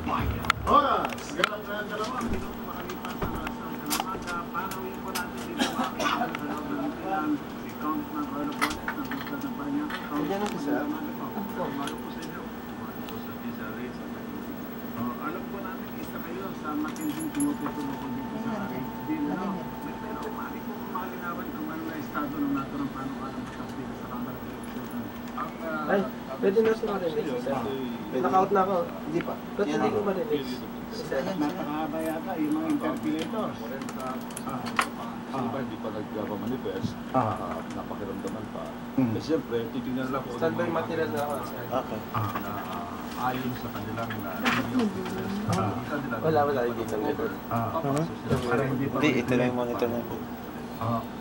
Oras, dalawang minuto makalipas ang alas 9 ng umaga. Panawin po natin dito makikita sa loob ng ilan si Congressman Carlo Bonet ng Bukod ng Paranaque. Congressman, umaga po sa inyo. Umaga po sa Visa Race. Alam po namin, isa kayo sa matinding tumututulong dito sa RHD. Pero umali po kumalinawan kung ano na estado ng naturang panukalang batas dito sa Kamara ng Eleksyon. Ay, pwede na siya marinig. Naka-out na ako. Hindi pa. Ba't hindi ko marinig? Napakahaba yata yung mga interpelators. Iba hindi pa nagpamanifest, napakiramdaman pa. Hmm. Eh siyempre, titignan lang kung Standby material na ako. Okay. Na ayon sa kanilang Wala, hindi ko nito. Hindi, ito lang yung monitor na ito.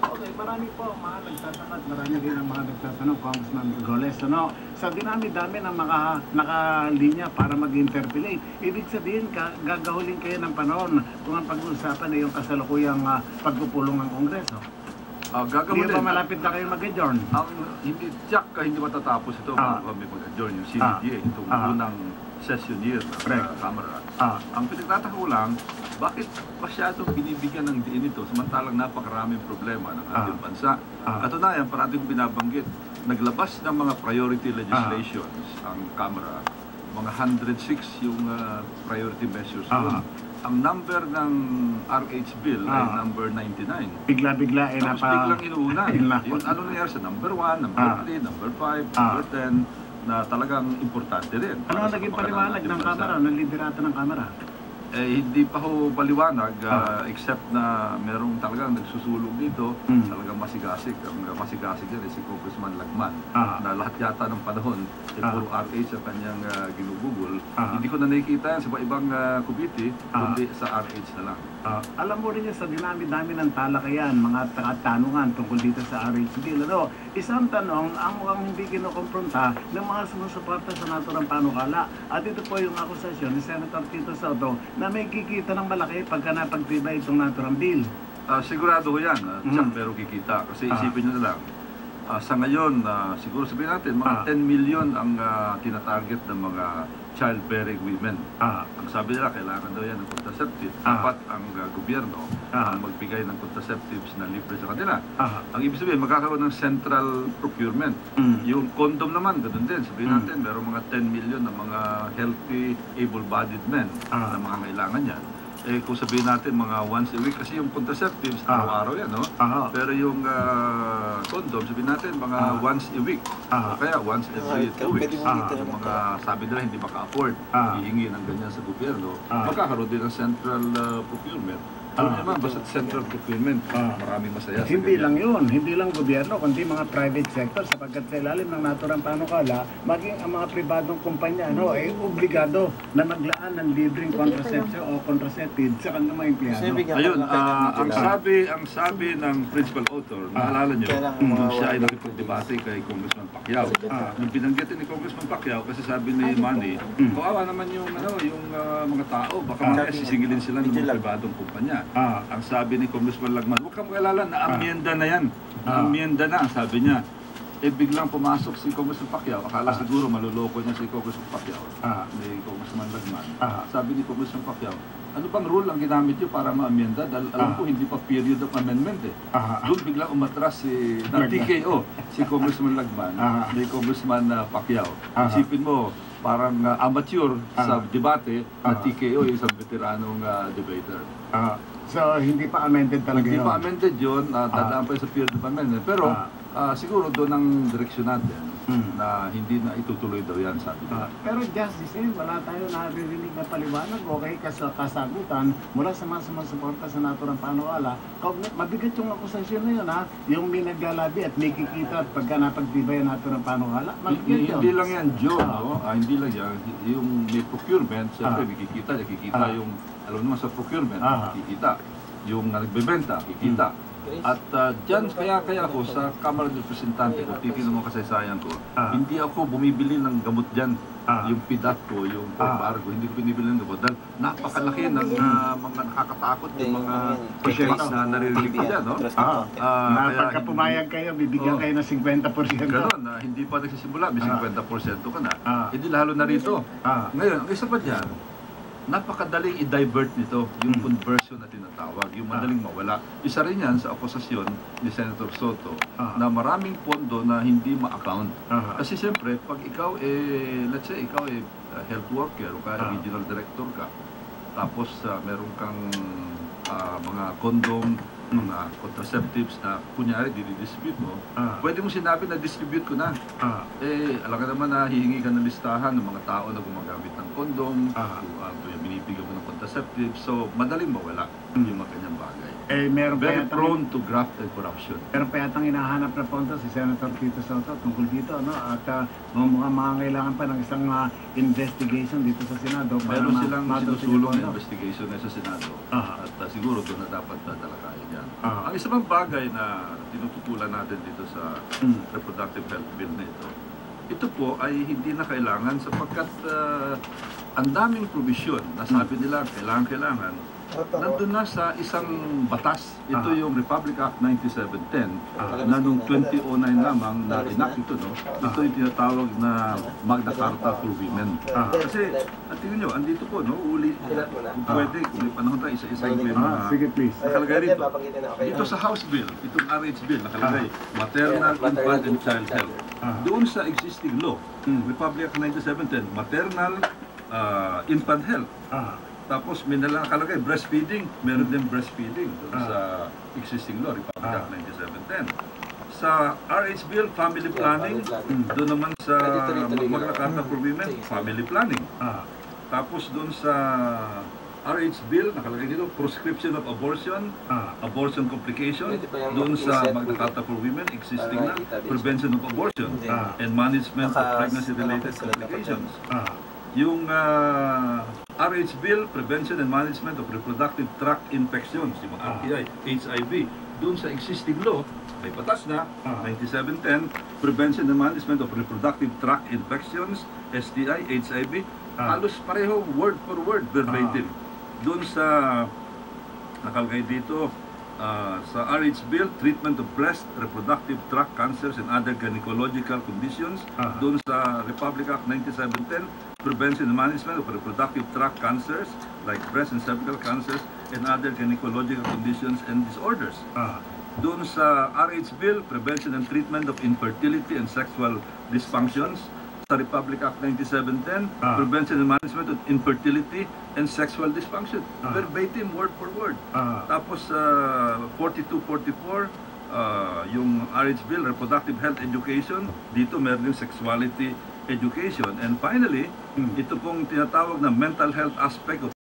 Okay, marami po mga nagtataka at marami rin ang mga nagtatanong, Congressman Roles, ano? Sa dinami-dami ng mga nakalinya para mag-interpellate, ibig sabihin, gagahulin kayo ng panahon kung ang pag-uusapan ay yung kasalukuyang pagpupulong ng Kongreso. Hindi ba malapit na kayo mag-adjourn? Hindi matatapos ito kung kami mag-adjourn yung CBDA, itong unang session year ng Kamara. Ang pinagtataka ko lang, bakit masyadong binibigyan ng diin ito samantalang napakaraming problema ng ating bansa? Katunayan, parati kong binabanggit, naglabas ng mga priority legislations ang Kamara, mga 106 yung priority measures doon. Ang number ng RH bill ay number 99. Bigla-bigla ay tapos biglang inuuna. Yung ano nangyari sa number 1, number 3, number 5, number 10, na talagang importante rin. Ano ang naging paliwanag ng Kamara, ng liderato ng Kamara? Hindi pa ho paliwanag, except na merong talagang nagsusulong dito, talagang masigasig. Ang masigasig yan si Congressman Lagman, na lahat yata ng panahon, puro RH ang kanyang ginugugol. Hindi ko na nakikita yan sa ibang committee, kundi sa RH na lang. Alam mo rin yan sa dinami-dami ng talakayan, mga tanungan tungkol dito sa RH bill. Isang tanong, ang mukhang hindi kinukompronta ng mga sumusuporta sa naturang panukala. At ito po yung akusasyon ni Senator Tito Soto na may kikita ng malaki pagka napagtibay itong naturang bill. Sigurado ko yan, pero kikita. Kasi isipin nyo na lang, sa ngayon, siguro sabihin natin, mga 10 million ang tinatarget ng mga childbearing women. Ang sabi nila, kailangan daw yan ng contraceptive. Dapat ang gobyerno ang magbigay ng contraceptives na libre sa kanila. Ang ibig sabihin, magkakaroon ng central procurement. Yung condom naman, ganun din. Sabihin natin, meron mga 10 million na mga healthy, able-bodied men na mga kailangan yan. Kung sabihin natin mga once a week, kasi yung contraceptives, araw-araw yan, no? Pero yung condom, sabihin natin mga once a week, o kaya once every 2 weeks. Yung mga sabi nila hindi maka-afford, hihingi ng ganyan sa gobyerno, magkakaroon din ng central procurement. Alam naman, basta central procurement, maraming masaya. Hindi lang yun, hindi lang gobyerno, kundi mga private sector, sapagkat sa ilalim ng naturang panukala, maging ang mga pribadong kumpanya, ay obligado na maglaan ng libreng contraception o contraceptive sa kanilang mga empleyado. Ayun, ang sabi ng principal author, naalala nyo, siya ay nakipagdebate kay Congressman Pacquiao. Nung binanggitin ni Congressman Pacquiao, kasi sabi ni Manny, kawawa naman yung mga tao, baka sisingilin sila ng mga pribadong kumpanya. Ang sabi ni Congressman Lagman, huwag kang mag-alala, na-amyenda na yan. Na-amyenda na, ang sabi niya. Biglang pumasok si Congressman Pacquiao, akala siguro maluloko niya si Congressman Pacquiao, ni Congressman Lagman. Sabi ni Congressman Pacquiao, ano bang rule ang ginamit niyo para ma-amyenda? Dahil alam ko hindi pa period of amendment Doon biglang umatras si TKO, si Congressman Lagman, ni Congressman Pacquiao. Isipin mo, parang amateur sa debate na TKO yung isang veteranong debater. So, hindi pa amended talaga yun? Hindi pa amended yun, dadaan pa sa period of amendment. Pero siguro doon ang direksyon natin na hindi na itutuloy daw yan, sabi nila. Pero Justice, wala tayo naririnig na paliwanag o kasagutan mula sa mga sumusuporta sa naturang panukala. Mabigat yung akusasyon na yun, yung may naglalabi at may kikita at pagka napagtibay ang naturang panukala. Hindi lang yan, Joe, hindi lang yan. Yung may procurement, siyempre may kikita yung, alam naman sa procurement, kikita. Yung nagbebenta, kikita. At dyan, kaya ako sa Kamara ng Representante ko, titignan mo kasaysayan ko, hindi ako bumibili ng gamot dyan. Yung PDAT ko, yung Porbargo, hindi ko binibili ng gamot. Dahil napakalaki ng mga nakakatakot, yung mga patients na naririnig ko dyan. Pagka pumayag kayo, bibigyan kayo ng 50%. Ganon, hindi pa nagsisimula, may 50% ka na. Hindi lalo na rito. Ngayon, ang isa pa dyan, napakadaling i-divert nito, yung conversion na tinatawag, yung madaling mawala. Isa rin yan sa akusasyon ni Senator Soto na maraming pondo na hindi ma-account. Kasi siyempre, pag ikaw let's say ikaw health worker o kaya regional director ka, tapos meron kang mga condom, mga contraceptives na kunyari dinidistribute mo, pwede mo sinabi na distribute ko na. Alam ka naman na hihingi ka ng listahan ng mga tao na gumagamit ng condom, binibigyan mo ng contraceptives, so madaling mawala yung mga kanyang bagay. Meron Very prone to graft and corruption. Meron pa yatang hinahanap na pondo si Senator Tito Soto tungkol dito, no? At mga kailangan pa ng isang investigation dito sa Senado para Meron silang sinusulong na investigation sa Senado at siguro doon na dapat talakayin yan. Ang isa pang bagay na tinututulan natin dito sa reproductive health bill na ito po ay hindi na kailangan sapagkat ang daming provision na sabi nila kailangan nandun na sa isang batas. Ito yung Republic Act 9710 na noong 2009 lamang na enact ito, no? Ito yung tinatawag na Magna Carta for Women. Kasi, tingnan nyo, andito po, no? Uli, kung pwede, kung may panahon tayo, isa-isa yung sige, please. nakalagay rito. Dito sa House Bill, itong RH Bill, nakalagay, Maternal, Infant, and Child Health. Doon sa existing law, Republic Act 9710, Maternal, Infant Health. Tapos may nakalagay, breastfeeding, meron din breastfeeding doon sa existing law, Republic Act 9710. Sa RH Bill, family planning, doon naman sa Magna Carta for Women, family planning. Tapos doon sa RH Bill, nakalagay dito, proscription of abortion, abortion complication, doon sa Magna Carta for Women, existing na, prevention of abortion, and management of pregnancy-related complications. Yung RH Bill, Prevention and Management of Reproductive Tract Infections, yung RTI, HIV, doon sa existing law, may batas na, 9710, Prevention and Management of Reproductive Tract Infections, STI, HIV, halos pareho, word for word, verbatim. Doon sa, nakalagay dito, sa RH Bill, Treatment of Breast, Reproductive Tract Cancers and Other Gynecological Conditions, doon sa Republic Act 9710, Prevention and Management of Reproductive Tract Cancers like breast and cervical cancers and other gynecological conditions and disorders. Doon sa RH Bill, Prevention and Treatment of Infertility and Sexual Dysfunctions, sa Republic Act 9710, Prevention and Management of Infertility and Sexual Dysfunction. Verbatim, word for word. Tapos 4244, yung RH Bill, Reproductive Health Education, dito meron yung Sexuality Education. And finally, ito pong tinatawag na mental health aspect of